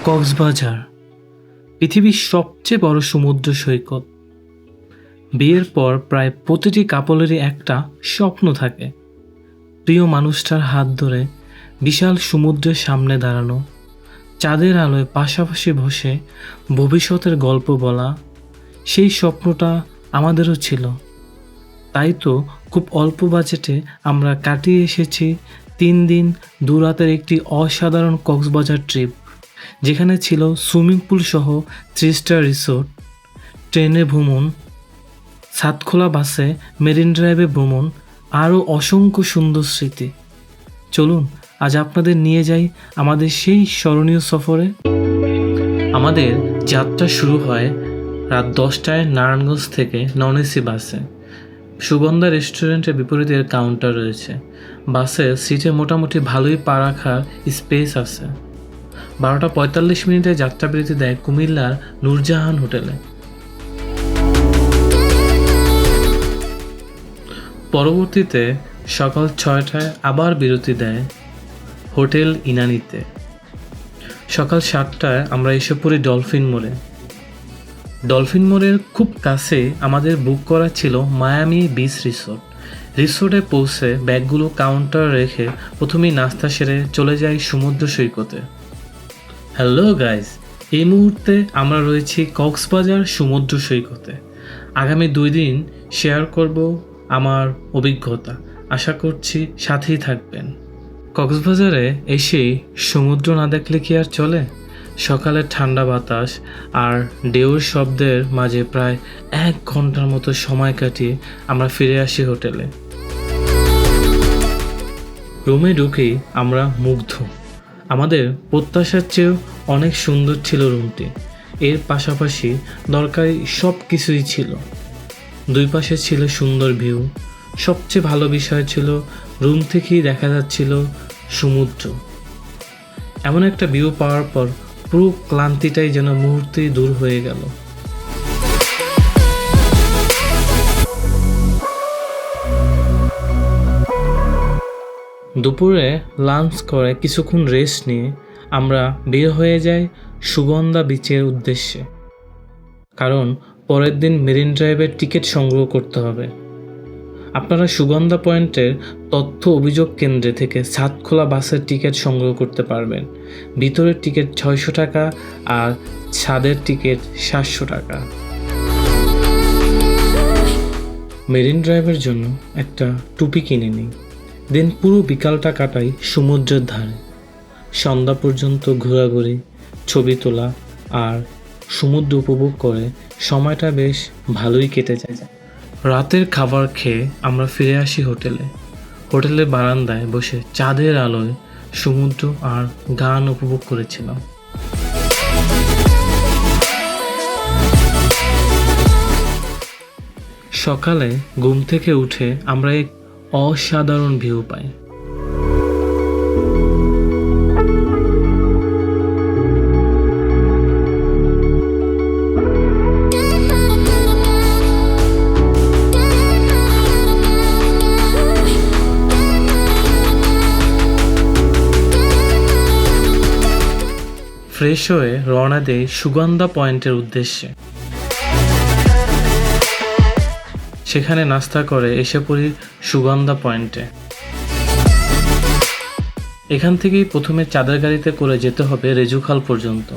কক্সবাজার পৃথিবীর সবচেয়ে বড় সমুদ্র সৈকত। বিয়ের পর প্রায় প্রতিটি কাপলেরই একটা স্বপ্ন থাকে, প্রিয় মানুষটার হাত ধরে বিশাল সমুদ্রের সামনে দাঁড়ানো, চাঁদের আলোয় পাশাপাশি বসে ভবিষ্যতের গল্প বলা। সেই স্বপ্নটা আমাদেরও ছিল। তাই তো খুব অল্প বাজেটে আমরা কাটিয়ে এসেছি 3 দিন 2 রাতের একটি অসাধারণ কক্সবাজার ট্রিপ, যেখানে ছিল সুইমিং পুল সহ 3 স্টার রিসোর্ট, ট্রেনে ভ্রমণ, সাতখোলা বাসে মেরিন ড্রাইভে ভ্রমণ, আরও অসংখ্য সুন্দর স্মৃতি। চলুন আজ আপনাদের নিয়ে যাই আমাদের সেই স্মরণীয় সফরে। আমাদের যাত্রা শুরু হয় রাত 10টায় নারায়ণগঞ্জ থেকে নন এসি বাসে। সুগন্ধা রেস্টুরেন্টের বিপরীতে কাউন্টার রয়েছে। বাসের সিটে মোটামুটি ভালোই পা রাখার স্পেস আছে। 12টা 45 মিনিটে যাত্রাবিরতি দেয় কুমিল্লার নূরজাহান হোটেলে। পরবর্তীতে সকাল 6টায় আবার বিরতি দেয় হোটেল ইনানিতে। সকাল 7টায় আমরা এসে পড়ি ডলফিন মোড়ে। ডলফিন মোড়ের খুব কাছে আমাদের বুক করা ছিল মায়ামি বিচ রিসোর্ট। রিসোর্টে পৌঁছে ব্যাগগুলো কাউন্টার রেখে প্রথমেই নাস্তা সেরে চলে যাই সমুদ্র সৈকতে। হ্যালো গাইজ, এই মুহূর্তে আমরা রয়েছি কক্সবাজার সমুদ্র সৈকতে। আগামী 2 দিন শেয়ার করব আমার অভিজ্ঞতা। আশা করছি সাথেই থাকবেন। কক্সবাজারে এসেই সমুদ্র না দেখলে কি আর চলে? সকালের ঠান্ডা বাতাস আর ঢেউর শব্দের মাঝে প্রায় 1 ঘন্টার মতো সময় কাটিয়ে আমরা ফিরে আসি হোটেলে। রুমে ঢুকেই আমরা মুগ্ধ। আমাদের প্রত্যাশার চেয়েও অনেক সুন্দর ছিল রুমটি। এর পাশাপাশি দরকারি সব কিছুই ছিল। 2 পাশে ছিল সুন্দর ভিউ। সবচেয়ে ভালো বিষয় ছিল রুম থেকেই দেখা যাচ্ছিল সমুদ্র। এমন একটা ভিউ পাওয়ার পর পুরো ক্লান্তিটাই যেন মুহূর্তেই দূর হয়ে গেল। দুপুরে লাঞ্চ করে কিছুক্ষণ রেস্ট নিয়ে আমরা বের হয়ে যাই সুগন্ধা বিচের উদ্দেশ্যে, কারণ পরের দিন মেরিন ড্রাইভের টিকিট সংগ্রহ করতে হবে। আপনারা সুগন্ধা পয়েন্টের তথ্য অভিযোগ কেন্দ্রে থেকে সাতখোলা বাসের টিকিট সংগ্রহ করতে পারবেন। ভিতরের টিকিট 600 টাকা আর ছাদের টিকিট 700 টাকা। মেরিন ড্রাইভের জন্য একটা টুপি কিনে নিই। দিন পুরো বিকালটা কাটাই সমুদ্রের ধারে। সন্ধ্যা পর্যন্ত ঘোরাঘুরি, ছবি তোলা আর সমুদ্র উপভোগ করে সময়টা বেশ ভালোই কেটে যায়। রাতের খাবার খেয়ে আমরা ফিরে আসি হোটেলে। হোটেলের বারান্দায় বসে চাঁদের আলোয় সমুদ্র আর গান উপভোগ করেছিলাম। সকালে ঘুম থেকে উঠে আমরা এক অসাধারণ ভিউ পাই। ফ্রেশ হয়ে রওনা দেই সুগন্ধা পয়েন্টের উদ্দেশ্যে। সেখানে নাস্তা করে এসে পড়ি সুগন্ধা পয়েন্টে। এখান থেকেই প্রথমে চাঁদের গাড়িতে করে যেতে হবে রেজুখাল পর্যন্ত।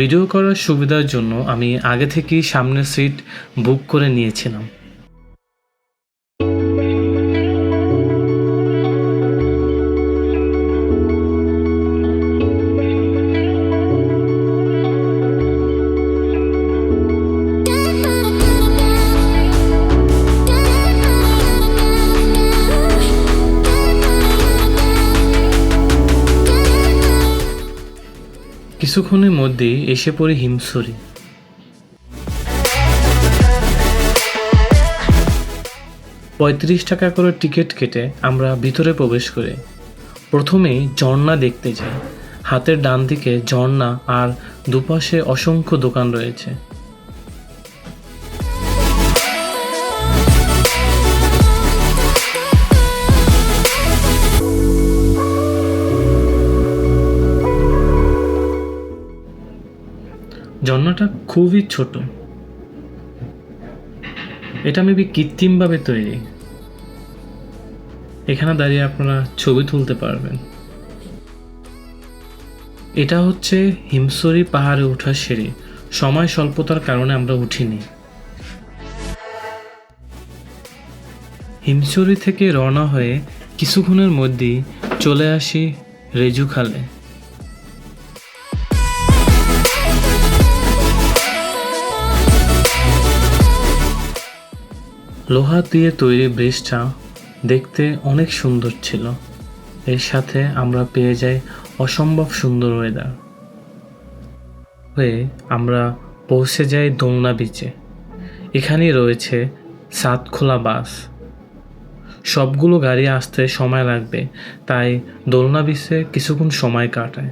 ভিডিও করার সুবিধার জন্য আমি আগে থেকেই সামনের সিট বুক করে নিয়েছিলাম। কিছুক্ষণের মধ্যেই এসে পড়ি হিমছড়ি। 35 টাকা করে টিকিট কেটে আমরা ভিতরে প্রবেশ করি। প্রথমেই ঝর্ণা দেখতে যাই। হাতের ডান দিকে ঝর্ণা আর দুপাশে অসংখ্য দোকান রয়েছে। ঝর্ণাটা খুবই ছোট, এটা মেবি কৃত্রিমভাবে তৈরি। এখানে দাঁড়িয়ে আপনারা ছবি তুলতে পারবেন। এটা হচ্ছে হিমছড়ি পাহাড়ে ওঠার সিঁড়ি। সময় স্বল্পতার কারণে আমরা উঠিনি। হিমছড়ি থেকে রওনা হয়ে কিছুক্ষণের মধ্যেই চলে আসি রেজুখালে। লোহা দিয়ে তৈরি ব্রিজটা দেখতে অনেক সুন্দর ছিল। এর সাথে আমরা পেয়ে যাই অসম্ভব সুন্দর ওয়েদার। হয়ে আমরা পৌঁছে যাই দোলনা বিচে। এখানেই রয়েছে সাতখোলা বাস। সবগুলো গাড়ি আসতে সময় লাগবে, তাই দোলনা বিচে কিছুক্ষণ সময় কাটায়।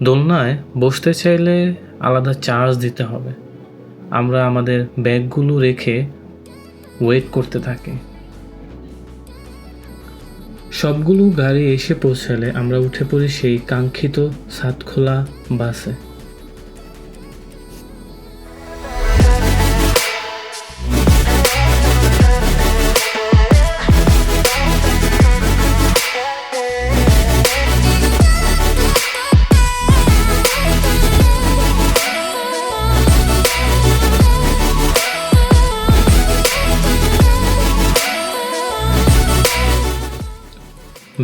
দোলনায় বসতে চাইলে আলাদা চার্জ দিতে হবে। আমরা আমাদের ব্যাগগুলো রেখে ওয়েট করতে থাকি। সবগুলো গাড়ি এসে পৌঁছালে আমরা উঠে পড়ি সেই কাঙ্ক্ষিত সাতখোলা বাসে।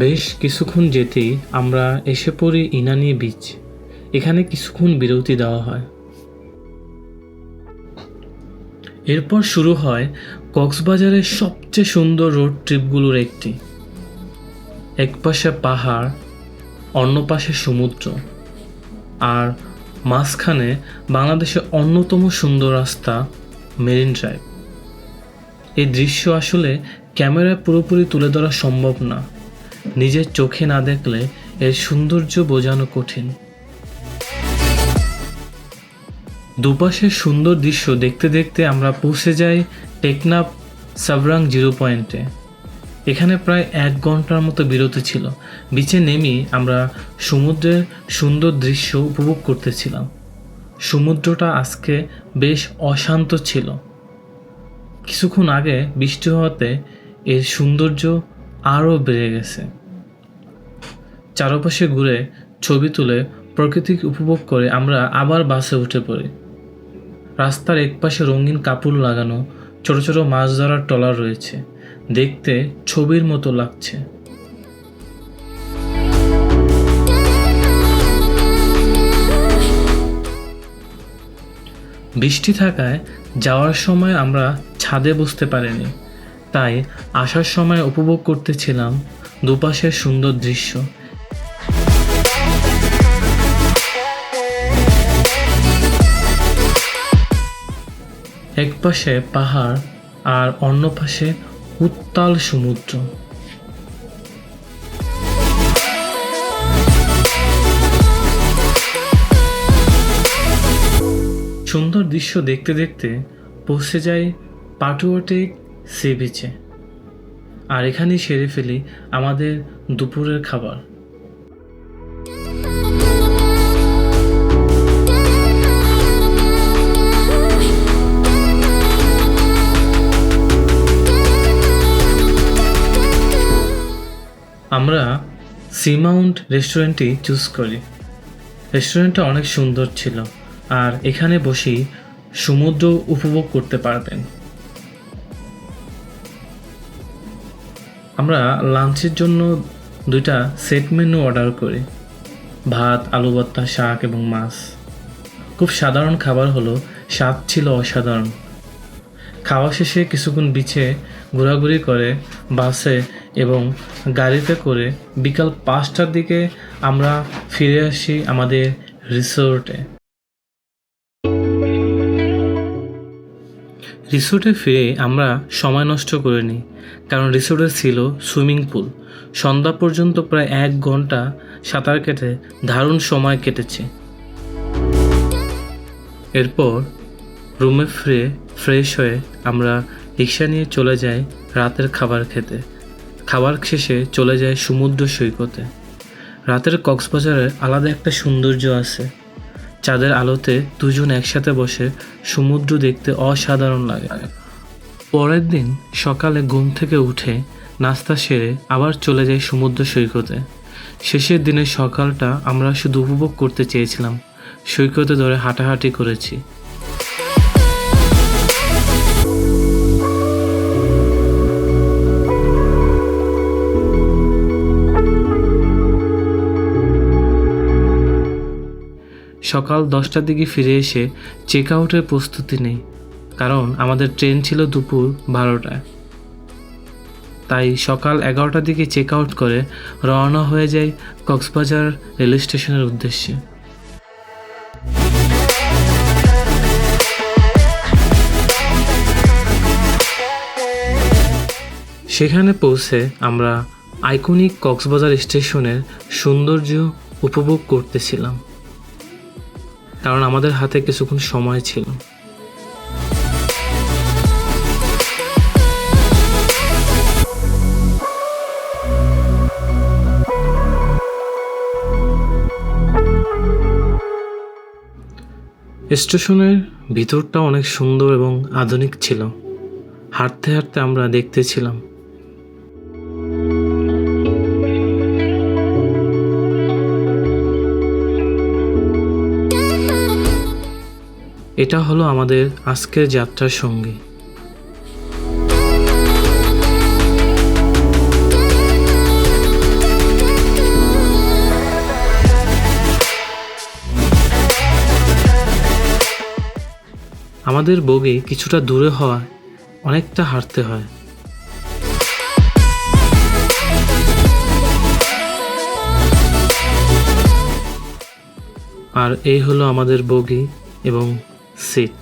বেশ কিছুক্ষণ যেতেই আমরা এসে পড়ি ইনানি বিচ। এখানে কিছুক্ষণ বিরতি দেওয়া হয়। এরপর শুরু হয় কক্সবাজারের সবচেয়ে সুন্দর রোড ট্রিপগুলোর একটি। এক পাশে পাহাড়, অন্য পাশে সমুদ্র, আর মাঝখানে বাংলাদেশের অন্যতম সুন্দর রাস্তা মেরিন ড্রাইভ। এই দৃশ্য আসলে ক্যামেরায় পুরোপুরি তুলে ধরা সম্ভব না। নিজের চোখে না দেখলে এর সৌন্দর্য বোঝানো কঠিন। দুপাশের সুন্দর দৃশ্য দেখতে দেখতে আমরা পৌঁছে যাই টেকনাফ সাবরাং জিরো পয়েন্টে। এখানে প্রায় 1 ঘন্টার মতো বিরতি ছিল। বিচে নেমেই আমরা সমুদ্রের সুন্দর দৃশ্য উপভোগ করতেছিলাম। সমুদ্রটা আজকে বেশ অশান্ত ছিল। কিছুক্ষণ আগে বৃষ্টি হওয়াতে এর সৌন্দর্য আরও বেড়ে গেছে। চারপাশে ঘুরে ছবি তুলে প্রকৃতিক উপভোগ করে আমরা আবার বাসে উঠে পড়ি। রাস্তার একপাশে রঙিন কাপড় লাগানো ছোট ছোট মাছ ধরার ট্রলার রয়েছে। দেখতে ছবির মতো লাগছে। বৃষ্টি থাকায় যাওয়ার সময় আমরা ছাদে বসতে পারিনি, তাই আসার সময় উপভোগ করতেছিলাম দুপাশের সুন্দর দৃশ্য। এক পাশে পাহাড় আর অন্য পাশে উত্তাল সমুদ্র। সুন্দর দৃশ্য দেখতে দেখতে পৌঁছে যাই পাটুয়াটেক সি বিচে। আর এখানেই সেরে ফেলি আমাদের দুপুরের খাবার। আমরা সি মাউন্ট রেস্টুরেন্টটি চুজ করি। রেস্টুরেন্টটা অনেক সুন্দর ছিল, আর এখানে বসেই সমুদ্র উপভোগ করতে পারবেন। আমরা লাঞ্চের জন্য 2টা সেট মেনু অর্ডার করি, ভাত, আলু ভর্তা, শাক এবং মাছ। খুব সাধারণ খাবার হলো স্বাদ ছিল অসাধারণ। খাওয়া শেষে কিছুক্ষণ বিচে ঘোরাঘুরি করে বাসে এবং গাড়িতে করে বিকাল 5টার দিকে আমরা ফিরে আসি আমাদের রিসোর্টে। রিসোর্টে ফিরে আমরা সময় নষ্ট করিনি, কারণ রিসোর্টে ছিল সুইমিং পুল। সন্ধ্যা পর্যন্ত প্রায় 1 ঘন্টা সাঁতার কেটে দারুণ সময় কেটেছে। এরপর রুমে ফিরে ফ্রেশ হয়ে আমরা রিক্সা নিয়ে চলে যাই রাতের খাবার খেতে। খাবার শেষে চলে যায় সমুদ্র সৈকতে। রাতের কক্সবাজারে আলাদা একটা সৌন্দর্য আছে। চাঁদের আলোতে দুজন একসাথে বসে সমুদ্র দেখতে অসাধারণ লাগে। পরের দিন সকালে ঘুম থেকে উঠে নাস্তা সেরে আবার চলে যাই সমুদ্র সৈকতে। শেষের দিনের সকালটা আমরা শুধু উপভোগ করতে চেয়েছিলাম। সৈকতে ধরে হাঁটাহাঁটি করেছি। সকাল 10টার দিকে ফিরে এসে চেক আউটের প্রস্তুতি নেই, কারণ আমাদের ট্রেন ছিল দুপুর 12টায়। তাই সকাল 11টার দিকে চেক আউট করে রওনা হয়ে যাই কক্সবাজার রেল স্টেশনের উদ্দেশ্যে। সেখানে পৌঁছে আমরা আইকনিক কক্সবাজার স্টেশনের সৌন্দর্য উপভোগ করতেছিলাম, কারণ আমাদের হাতে কিছুক্ষণ সময় ছিল। স্টেশনের ভিতরটা অনেক সুন্দর এবং আধুনিক ছিল। হাঁটতে হাঁটতে আমরা দেখতেছিলাম। এটা হলো আমাদের আজকের যাত্রার সঙ্গী। আমাদের বগি কিছুটা দূরে হওয়ায় অনেকটা হাঁটতে হয়। আর এই হলো আমাদের বগি এবং সিট।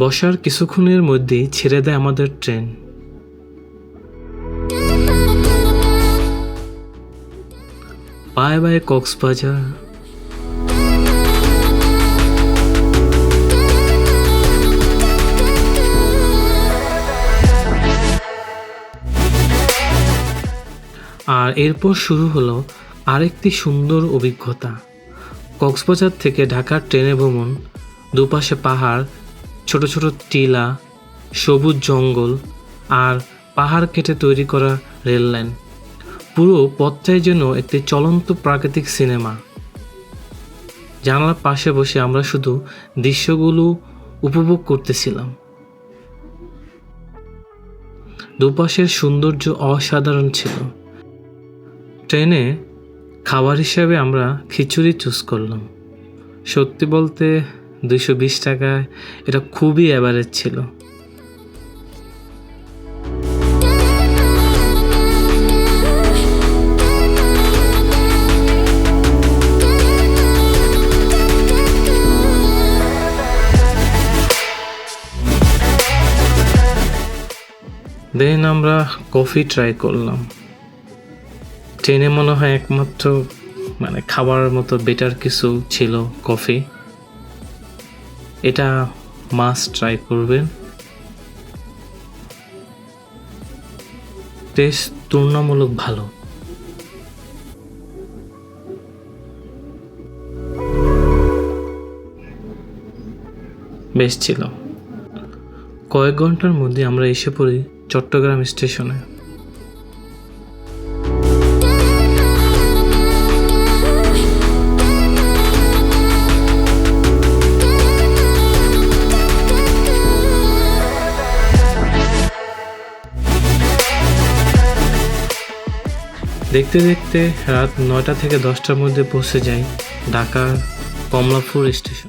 বসার কিছুক্ষণের মধ্যেই ছেড়ে দেয় আমাদের ট্রেন। Bye bye Cox's Bazar. আর এরপর শুরু হলো আরেকটি সুন্দর অভিজ্ঞতা। কক্সবাজার থেকে ঢাকার ট্রেনে ভ্রমণ। দুপাশে পাহাড়, ছোট ছোট টিলা, সবুজ জঙ্গল আর পাহাড় কেটে তৈরি করা রেল লাইন। পুরো পথটাই যেন একটি চলন্ত প্রাকৃতিক সিনেমা। জানালার পাশে বসে আমরা শুধু দৃশ্যগুলো উপভোগ করতেছিলাম। দুপাশের সৌন্দর্য অসাধারণ ছিল। ট্রেনে খাবার হিসাবে আমরা খিচুড়ি চুজ করলাম। সত্যি বলতে 220 টাকায় এটা খুবই অ্যাভারেজ ছিল। দেন আমরা কফি ট্রাই করলাম। ট্রেনে মনে হয় একমাত্র খাবার মতো বেটার কিছু ছিল কফি। এটা মাস্ট ট্রাই করবেন। টেস্ট তুলনামূলক ভালো। বেশ ছিল। কয়েক ঘন্টার মধ্যে আমরা এসে পড়ি চট্টগ্রাম স্টেশনে। দেখতে দেখতে রাত 9টা থেকে 10টার মধ্যে পৌঁছে যাই ঢাকার কমলাপুর স্টেশন।